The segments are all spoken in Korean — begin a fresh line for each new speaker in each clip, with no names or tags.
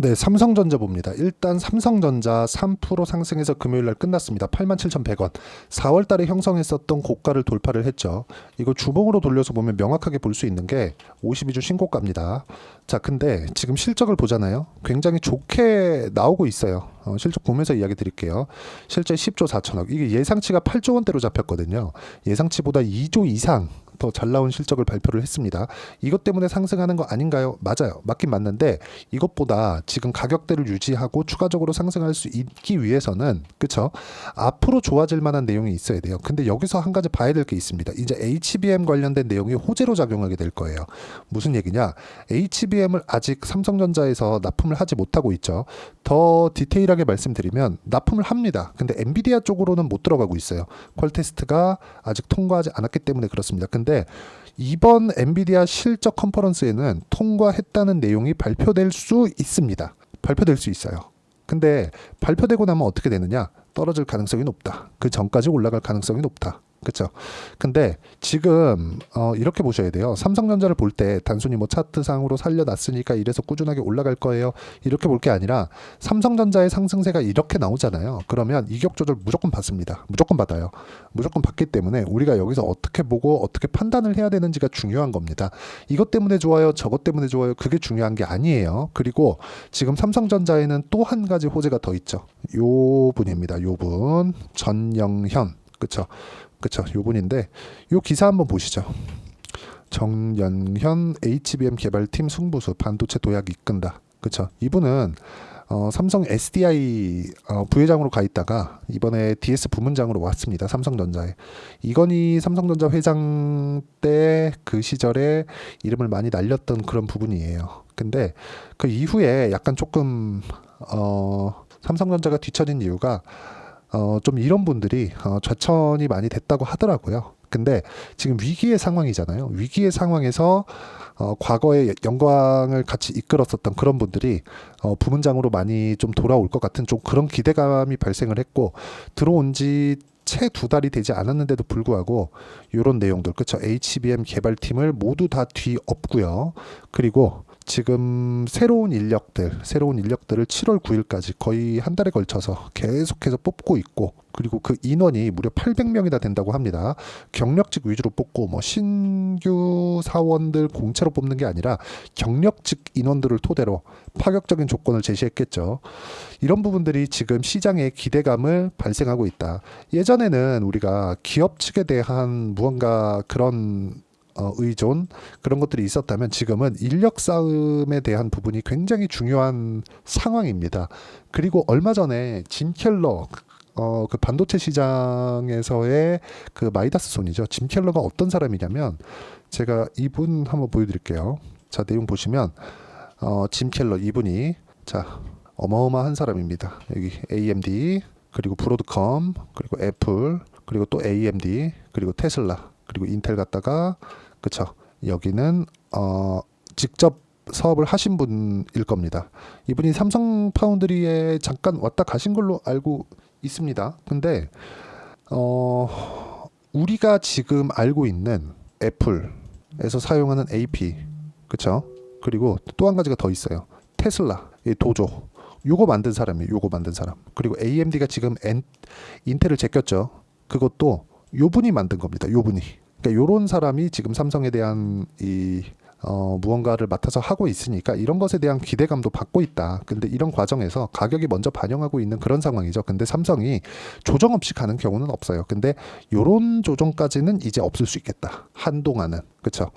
네, 삼성전자 봅니다. 일단 삼성전자 3% 상승해서 금요일 날 끝났습니다. 87,100원. 4월 달에 형성했었던 고가를 돌파를 했죠. 이거 주봉으로 돌려서 보면 명확하게 볼 수 있는 게 52주 신고가입니다. 자, 근데 지금 실적을 보잖아요. 굉장히 좋게 나오고 있어요. 실적 보면서 이야기 드릴게요. 실제 10조 4천억. 이게 예상치가 8조 원대로 잡혔거든요. 예상치보다 2조 이상 더 잘 나온 실적을 발표를 했습니다. 이것 때문에 상승하는 거 아닌가요? 맞아요. 맞긴 맞는데 이것보다 지금 가격대를 유지하고 추가적으로 상승할 수 있기 위해서는 그쵸? 앞으로 좋아질 만한 내용이 있어야 돼요. 근데 여기서 한 가지 봐야 될 게 있습니다. 이제 HBM 관련된 내용이 호재로 작용하게 될 거예요. 무슨 얘기냐? HBM을 아직 삼성전자에서 납품을 하지 못하고 있죠. 더 디테일하게 말씀드리면 납품을 합니다. 근데 엔비디아 쪽으로는 못 들어가고 있어요. 퀄테스트가 아직 통과하지 않았기 때문에 그렇습니다. 근데 이번 엔비디아 실적 컨퍼런스에는 통과했다는 내용이 발표될 수 있습니다. 발표될 수 있어요. 근데 발표되고 나면 어떻게 되느냐? 떨어질 가능성이 높다. 그 전까지 올라갈 가능성이 높다. 그렇죠. 근데 지금 이렇게 보셔야 돼요. 삼성전자를 볼 때 단순히 뭐 차트상으로 살려놨으니까 이래서 꾸준하게 올라갈 거예요. 이렇게 볼 게 아니라 삼성전자의 상승세가 이렇게 나오잖아요. 그러면 이격 조절 무조건 받습니다. 무조건 받아요. 무조건 받기 때문에 우리가 여기서 어떻게 보고 어떻게 판단을 해야 되는지가 중요한 겁니다. 이것 때문에 좋아요, 저것 때문에 좋아요. 그게 중요한 게 아니에요. 그리고 지금 삼성전자에는 또 한 가지 호재가 더 있죠. 요 분입니다. 요 분 전영현. 그쵸. 그쵸. 요 분인데 요 기사 한번 보시죠. 정연현 HBM 개발팀 승부수 반도체 도약 이끈다. 그쵸. 이분은 삼성 SDI 부회장으로 가 있다가 이번에 DS 부문장으로 왔습니다. 삼성전자에. 이건희 삼성전자 회장 때 그 시절에 이름을 많이 날렸던 그런 부분이에요. 근데 그 이후에 약간 조금 삼성전자가 뒤처진 이유가 좀 이런 분들이 좌천이 많이 됐다고 하더라고요. 근데 지금 위기의 상황이잖아요. 위기의 상황에서 과거의 영광을 같이 이끌었었던 그런 분들이 부문장으로 많이 좀 돌아올 것 같은 좀 그런 기대감이 발생을 했고 들어온 지 채 2달이 되지 않았는데도 불구하고 이런 내용들 그쵸. HBM 개발팀을 모두 다 뒤엎고요. 그리고 지금 새로운 인력들을 7월 9일까지 거의 한 달에 걸쳐서 계속해서 뽑고 있고 그리고 그 인원이 무려 800명이나 된다고 합니다. 경력직 위주로 뽑고 뭐 신규 사원들 공채로 뽑는 게 아니라 경력직 인원들을 토대로 파격적인 조건을 제시했겠죠. 이런 부분들이 지금 시장에 기대감을 발생하고 있다. 예전에는 우리가 기업 측에 대한 무언가 그런 의존 그런 것들이 있었다면 지금은 인력 싸움에 대한 부분이 굉장히 중요한 상황입니다. 그리고 얼마 전에 짐 켈러 그 반도체 시장에서의 그 마이다스 손이죠. 짐 켈러가 어떤 사람이냐면 제가 이분 한번 보여드릴게요. 자 내용 보시면 짐 켈러 이분이 자 어마어마한 사람입니다. 여기 AMD 그리고 브로드컴 그리고 애플 그리고 또 AMD 그리고 테슬라 그리고 인텔 갔다가 그쵸. 여기는 직접 사업을 하신 분일 겁니다. 이분이 삼성 파운드리에 잠깐 왔다 가신 걸로 알고 있습니다. 근데 우리가 지금 알고 있는 애플에서 사용하는 AP 그쵸. 그리고 또 한 가지가 더 있어요. 테슬라 도조 요거 만든 사람이에요. 요거 만든 사람. 그리고 AMD가 지금 인텔을 제꼈죠. 그것도 요 분이 만든 겁니다. 요 분이. 그러니까 요런 사람이 지금 삼성에 대한 이 무언가를 맡아서 하고 있으니까 이런 것에 대한 기대감도 받고 있다. 근데 이런 과정에서 가격이 먼저 반영하고 있는 그런 상황이죠. 근데 삼성이 조정 없이 가는 경우는 없어요. 근데 요런 조정까지는 이제 없을 수 있겠다. 한동안은. 그렇죠?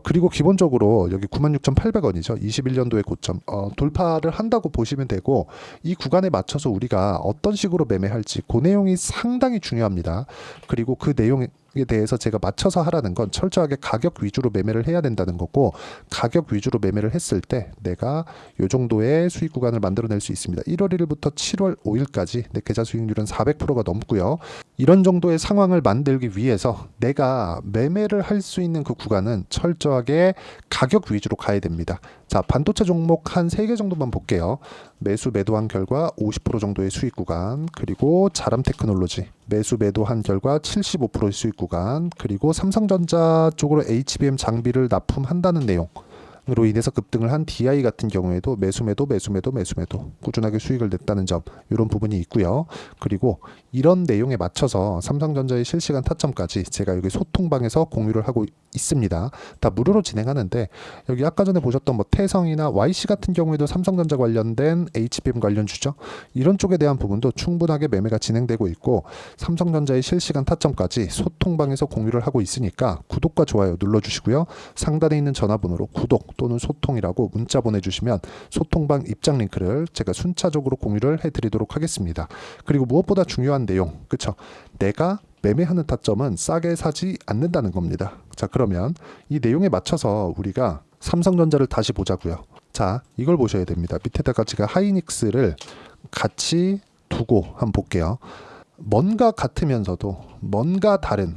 그리고 기본적으로 여기 96,800원이죠. 21년도의 고점. 돌파를 한다고 보시면 되고 이 구간에 맞춰서 우리가 어떤 식으로 매매할지 그 내용이 상당히 중요합니다. 그리고 그 내용에 대해서 제가 맞춰서 하라는 건 철저하게 가격 위주로 매매를 해야 된다는 거고 가격 위주로 매매를 했을 때 내가 요 정도의 수익 구간을 만들어낼 수 있습니다. 1월 1일부터 7월 5일까지 내 계좌 수익률은 400%가 넘고요. 이런 정도의 상황을 만들기 위해서 내가 매매를 할 수 있는 그 구간은 철저하게 가격 위주로 가야 됩니다. 자, 반도체 종목 한 3개 정도만 볼게요. 매도한 결과 50% 정도의 수익 구간, 그리고 자람 테크놀로지 매도한 결과 75%의 수익 구간, 그리고 삼성전자 쪽으로 HBM 장비를 납품한다는 내용 로 인해서 급등을 한 DI 같은 경우에도 매수매도 꾸준하게 수익을 냈다는 점, 이런 부분이 있고요. 그리고 이런 내용에 맞춰서 삼성전자의 실시간 타점까지 제가 여기 소통방에서 공유를 하고 있습니다. 다 무료로 진행하는데, 여기 아까 전에 보셨던 뭐 태성이나 YC 같은 경우에도 삼성전자 관련된 HBM 관련주죠. 이런 쪽에 대한 부분도 충분하게 매매가 진행되고 있고, 삼성전자의 실시간 타점까지 소통방에서 공유를 하고 있으니까 구독과 좋아요 눌러주시고요. 상단에 있는 전화번호로 구독 또는 소통이라고 문자 보내주시면 소통방 입장 링크를 제가 순차적으로 공유를 해드리도록 하겠습니다. 그리고 무엇보다 중요한 내용, 그쵸? 내가 매매하는 타점은 싸게 사지 않는다는 겁니다. 자, 그러면 이 내용에 맞춰서 우리가 삼성전자를 다시 보자고요. 자, 이걸 보셔야 됩니다. 밑에다가 제가 하이닉스를 같이 두고 한번 볼게요. 뭔가 같으면서도 뭔가 다른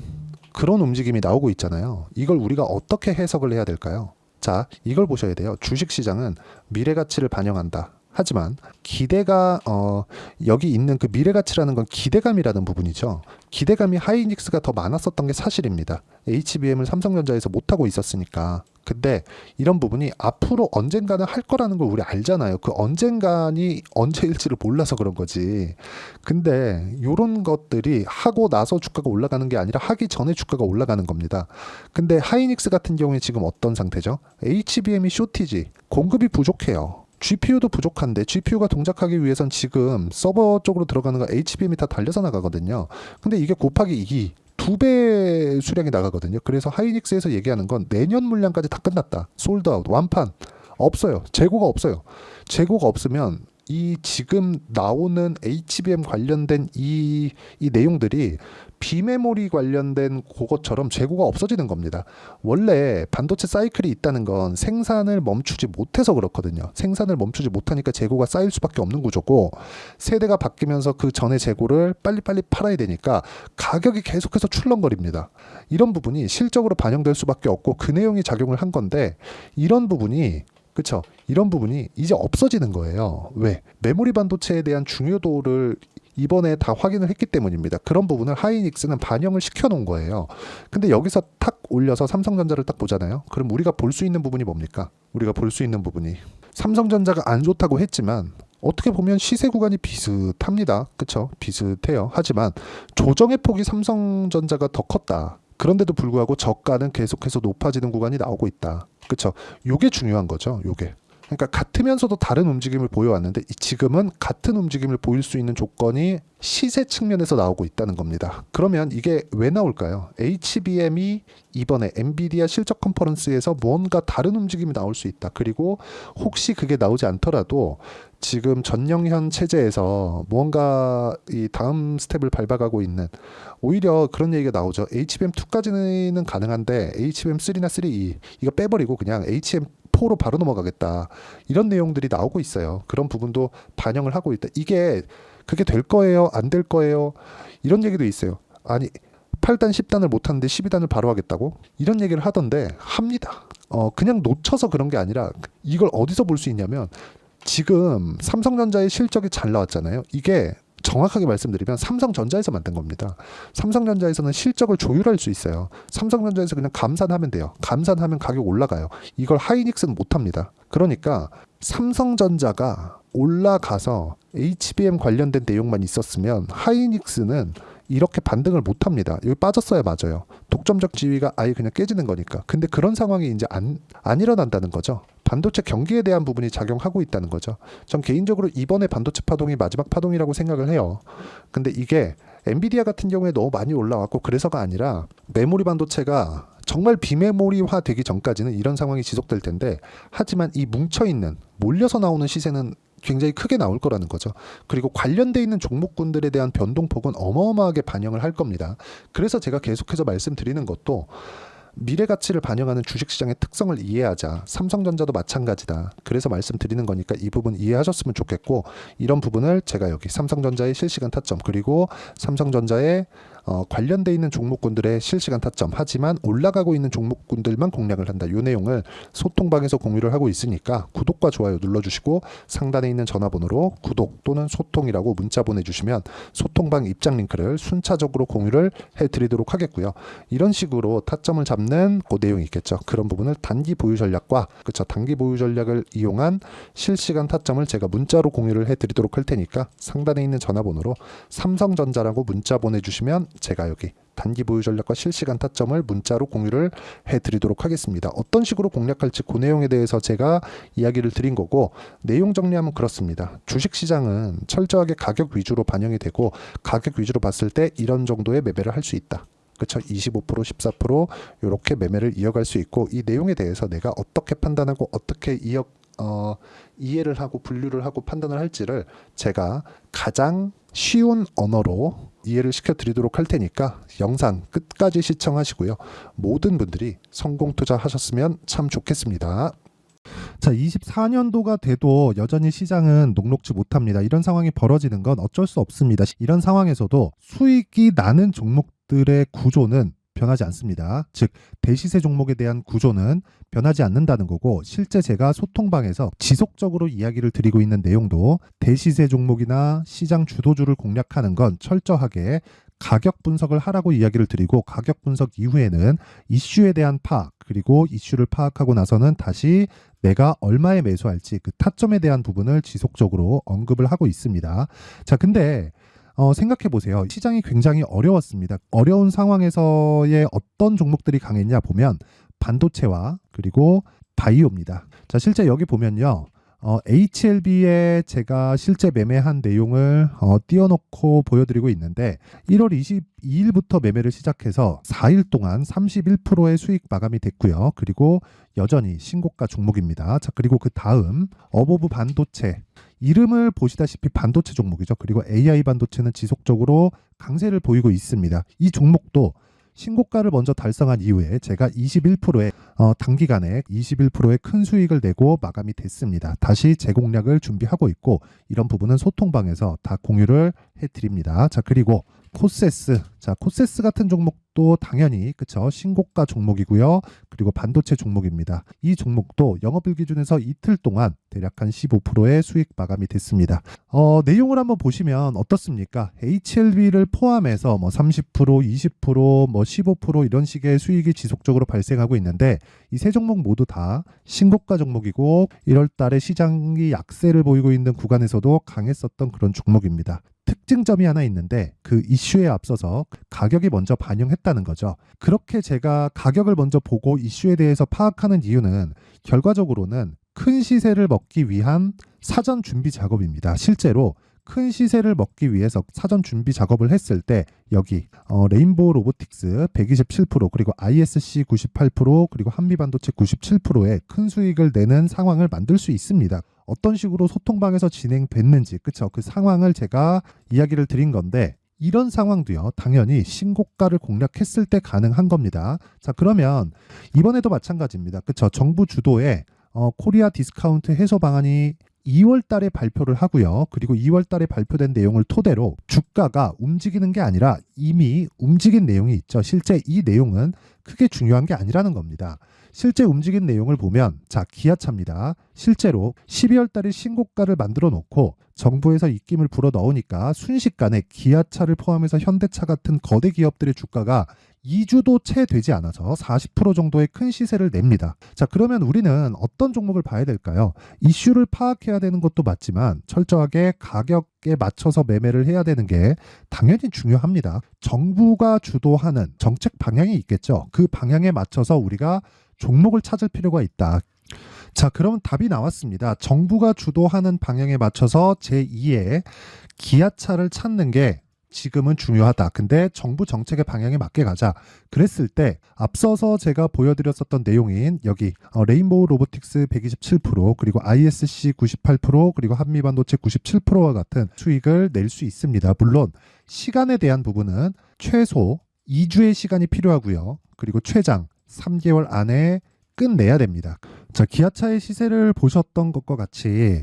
그런 움직임이 나오고 있잖아요. 이걸 우리가 어떻게 해석을 해야 될까요? 자, 이걸 보셔야 돼요. 주식시장은 미래가치를 반영한다. 하지만 기대가 여기 있는 그 미래가치라는 건 기대감이라는 부분이죠. 기대감이 하이닉스가 더 많았었던 게 사실입니다. HBM을 삼성전자에서 못하고 있었으니까. 근데 이런 부분이 앞으로 언젠가는 할 거라는 걸 우리 알잖아요. 그 언젠간이 언제일지를 몰라서 그런 거지. 근데 이런 것들이 하고 나서 주가가 올라가는 게 아니라 하기 전에 주가가 올라가는 겁니다. 근데 하이닉스 같은 경우에 지금 어떤 상태죠? HBM이 쇼티지, 공급이 부족해요. GPU도 부족한데 GPU가 동작하기 위해선 지금 서버 쪽으로 들어가는 거 HBM이 다 달려서 나가거든요. 근데 이게 곱하기 2, 2배 수량이 나가거든요. 그래서 하이닉스에서 얘기하는 건 내년 물량까지 다 끝났다. 솔드아웃, 완판. 없어요. 재고가 없어요. 재고가 없으면 이 지금 나오는 HBM 관련된 이 내용들이 비메모리 관련된 그것처럼 재고가 없어지는 겁니다. 원래 반도체 사이클이 있다는 건 생산을 멈추지 못해서 그렇거든요. 생산을 멈추지 못하니까 재고가 쌓일 수밖에 없는 구조고, 세대가 바뀌면서 그 전에 재고를 빨리빨리 팔아야 되니까 가격이 계속해서 출렁거립니다. 이런 부분이 실적으로 반영될 수밖에 없고 그 내용이 작용을 한 건데, 이런 부분이 그쵸? 이런 부분이 이제 없어지는 거예요. 왜? 메모리 반도체에 대한 중요도를 이번에 다 확인을 했기 때문입니다. 그런 부분을 하이닉스는 반영을 시켜놓은 거예요. 근데 여기서 탁 올려서 삼성전자를 딱 보잖아요. 그럼 우리가 볼 수 있는 부분이 뭡니까? 우리가 볼 수 있는 부분이 삼성전자가 안 좋다고 했지만 어떻게 보면 시세 구간이 비슷합니다. 그쵸? 비슷해요. 하지만 조정의 폭이 삼성전자가 더 컸다. 그런데도 불구하고 저가는 계속해서 높아지는 구간이 나오고 있다. 그쵸? 요게 중요한 거죠. 요게. 그러니까 같으면서도 다른 움직임을 보여왔는데 지금은 같은 움직임을 보일 수 있는 조건이 시세 측면에서 나오고 있다는 겁니다. 그러면 이게 왜 나올까요? HBM이 이번에 엔비디아 실적 컨퍼런스에서 뭔가 다른 움직임이 나올 수 있다. 그리고 혹시 그게 나오지 않더라도 지금 전영현 체제에서 뭔가 이 다음 스텝을 밟아가고 있는, 오히려 그런 얘기가 나오죠. HBM2까지는 가능한데 HBM3나 3E 이거 빼버리고 그냥 HBM4로 바로 넘어가겠다. 이런 내용들이 나오고 있어요. 그런 부분도 반영을 하고 있다. 이게 그게 될 거예요? 안 될 거예요? 이런 얘기도 있어요. 아니 8단 10단을 못하는데 12단을 바로 하겠다고? 이런 얘기를 하던데 합니다. 그냥 놓쳐서 그런 게 아니라 이걸 어디서 볼 수 있냐면 지금 삼성전자의 실적이 잘 나왔잖아요. 이게 정확하게 말씀드리면 삼성전자에서 만든 겁니다. 삼성전자에서는 실적을 조율할 수 있어요. 삼성전자에서 그냥 감산하면 돼요. 감산하면 가격 올라가요. 이걸 하이닉스는 못합니다. 그러니까 삼성전자가 올라가서 HBM 관련된 내용만 있었으면 하이닉스는 이렇게 반등을 못합니다. 여기 빠졌어야 맞아요. 독점적 지위가 아예 그냥 깨지는 거니까. 근데 그런 상황이 이제 안 일어난다는 거죠. 반도체 경기에 대한 부분이 작용하고 있다는 거죠. 전 개인적으로 이번에 반도체 파동이 마지막 파동이라고 생각을 해요. 근데 이게 엔비디아 같은 경우에 너무 많이 올라왔고 그래서가 아니라 메모리 반도체가 정말 비메모리화 되기 전까지는 이런 상황이 지속될 텐데, 하지만 이 뭉쳐있는 몰려서 나오는 시세는 굉장히 크게 나올 거라는 거죠. 그리고 관련돼 있는 종목군들에 대한 변동폭은 어마어마하게 반영을 할 겁니다. 그래서 제가 계속해서 말씀드리는 것도 미래 가치를 반영하는 주식시장의 특성을 이해하자. 삼성전자도 마찬가지다. 그래서 말씀드리는 거니까 이 부분 이해하셨으면 좋겠고, 이런 부분을 제가 여기 삼성전자의 실시간 타점, 그리고 삼성전자의 관련돼 있는 종목군들의 실시간 타점, 하지만 올라가고 있는 종목군들만 공략을 한다. 이 내용을 소통방에서 공유를 하고 있으니까 구독과 좋아요 눌러주시고 상단에 있는 전화번호로 구독 또는 소통이라고 문자 보내주시면 소통방 입장 링크를 순차적으로 공유를 해드리도록 하겠고요. 이런 식으로 타점을 잡는 그 내용이 있겠죠. 그런 부분을 단기 보유 전략과 단기 보유 전략을 이용한 실시간 타점을 제가 문자로 공유를 해드리도록 할 테니까 상단에 있는 전화번호로 삼성전자라고 문자 보내주시면 제가 여기 단기 보유 전략과 실시간 타점을 문자로 공유를 해드리도록 하겠습니다. 어떤 식으로 공략할지 그 내용에 대해서 제가 이야기를 드린 거고, 내용 정리하면 그렇습니다. 주식시장은 철저하게 가격 위주로 반영이 되고 가격 위주로 봤을 때 이런 정도의 매매를 할 수 있다. 그렇죠. 25%, 14% 이렇게 매매를 이어갈 수 있고, 이 내용에 대해서 내가 어떻게 판단하고 어떻게 이해를 하고 분류를 하고 판단을 할지를 제가 가장 쉬운 언어로 이해를 시켜드리도록 할 테니까 영상 끝까지 시청하시고요. 모든 분들이 성공 투자하셨으면 참 좋겠습니다. 자, 24년도가 돼도 여전히 시장은 녹록지 못합니다. 이런 상황이 벌어지는 건 어쩔 수 없습니다. 이런 상황에서도 수익이 나는 종목들의 구조는 변하지 않습니다. 즉 대시세 종목에 대한 구조는 변하지 않는다는 거고, 실제 제가 소통방에서 지속적으로 이야기를 드리고 있는 내용도 대시세 종목이나 시장 주도주를 공략하는 건 철저하게 가격 분석을 하라고 이야기를 드리고, 가격 분석 이후에는 이슈에 대한 파악, 그리고 이슈를 파악하고 나서는 다시 내가 얼마에 매수할지 그 타점에 대한 부분을 지속적으로 언급을 하고 있습니다. 자, 근데 생각해 보세요. 시장이 굉장히 어려웠습니다. 어려운 상황에서의 어떤 종목들이 강했냐 보면 반도체와 그리고 바이오입니다. 자, 실제 여기 보면요. HLB에 제가 실제 매매한 내용을 띄워놓고 보여드리고 있는데, 1월 22일부터 매매를 시작해서 4일 동안 31%의 수익 마감이 됐고요. 그리고 여전히 신고가 종목입니다. 자, 그리고 그 다음 어보브 반도체, 이름을 보시다시피 반도체 종목이죠. 그리고 AI 반도체는 지속적으로 강세를 보이고 있습니다. 이 종목도 신고가를 먼저 달성한 이후에 제가 21%의 단기간에 21%의 큰 수익을 내고 마감이 됐습니다. 다시 재공략을 준비하고 있고, 이런 부분은 소통방에서 다 공유를 해드립니다. 자, 그리고 코세스. 자, 코세스 같은 종목도 당연히 신고가 종목이고요. 그리고 반도체 종목입니다. 이 종목도 영업일 기준에서 이틀 동안 대략 한 15%의 수익 마감이 됐습니다. 내용을 한번 보시면 어떻습니까? HLB를 포함해서 30%, 20%, 15% 이런 식의 수익이 지속적으로 발생하고 있는데, 이 세 종목 모두 다 신고가 종목이고 1월 달에 시장이 약세를 보이고 있는 구간에서도 강했었던 그런 종목입니다. 특징점이 하나 있는데, 그 이슈에 앞서서 가격이 먼저 반영했다는 거죠. 그렇게 제가 가격을 먼저 보고 이슈에 대해서 파악하는 이유는 결과적으로는 큰 시세를 먹기 위한 사전 준비 작업입니다. 실제로 큰 시세를 먹기 위해서 사전 준비 작업을 했을 때 여기 레인보우 로보틱스 127%, 그리고 ISC 98%, 그리고 한미반도체 97%의 큰 수익을 내는 상황을 만들 수 있습니다. 어떤 식으로 소통방에서 진행됐는지, 그 상황을 제가 이야기를 드린 건데, 이런 상황도요, 당연히 신고가를 공략했을 때 가능한 겁니다. 자, 그러면 이번에도 마찬가지입니다. 정부 주도의 코리아 디스카운트 해소 방안이 2월 달에 발표를 하고요. 그리고 2월 달에 발표된 내용을 토대로 주가가 움직이는 게 아니라 이미 움직인 내용이 있죠. 실제 이 내용은 크게 중요한 게 아니라는 겁니다. 실제 움직인 내용을 보면, 자, 기아차입니다. 실제로 12월 달에 신고가를 만들어 놓고 정부에서 입김을 불어 넣으니까 순식간에 기아차를 포함해서 현대차 같은 거대 기업들의 주가가 2주도 채 되지 않아서 40% 정도의 큰 시세를 냅니다. 자, 그러면 우리는 어떤 종목을 봐야 될까요? 이슈를 파악해야 되는 것도 맞지만 철저하게 가격에 맞춰서 매매를 해야 되는 게 당연히 중요합니다. 정부가 주도하는 정책 방향이 있겠죠. 그 방향에 맞춰서 우리가 종목을 찾을 필요가 있다. 자, 그럼 답이 나왔습니다. 정부가 주도하는 방향에 맞춰서 제2의 기아차를 찾는 게 지금은 중요하다. 근데 정부 정책의 방향에 맞게 가자. 그랬을 때 앞서서 제가 보여드렸었던 내용인 여기 레인보우 로보틱스 127%, 그리고 ISC 98%, 그리고 한미반도체 97%와 같은 수익을 낼 수 있습니다. 물론 시간에 대한 부분은 최소 2주의 시간이 필요하고요. 그리고 최장 3개월 안에 끝내야 됩니다. 자, 기아차의 시세를 보셨던 것과 같이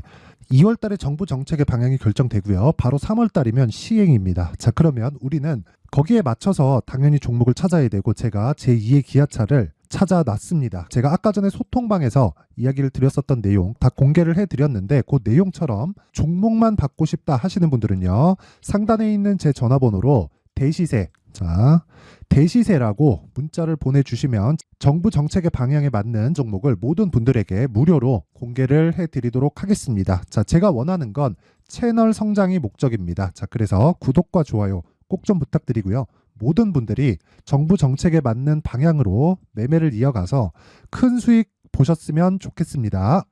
2월 달에 정부 정책의 방향이 결정되고요. 바로 3월 달이면 시행입니다. 자, 그러면 우리는 거기에 맞춰서 당연히 종목을 찾아야 되고 제가 제2의 기아차를 찾아놨습니다. 제가 아까 전에 소통방에서 이야기를 드렸었던 내용 다 공개를 해드렸는데 그 내용처럼 종목만 받고 싶다 하시는 분들은요. 상단에 있는 제 전화번호로 대시세, 자, 대시세라고 문자를 보내주시면 정부 정책의 방향에 맞는 종목을 모든 분들에게 무료로 공개를 해드리도록 하겠습니다. 자, 제가 원하는 건 채널 성장이 목적입니다. 자, 그래서 구독과 좋아요 꼭 좀 부탁드리고요. 모든 분들이 정부 정책에 맞는 방향으로 매매를 이어가서 큰 수익 보셨으면 좋겠습니다.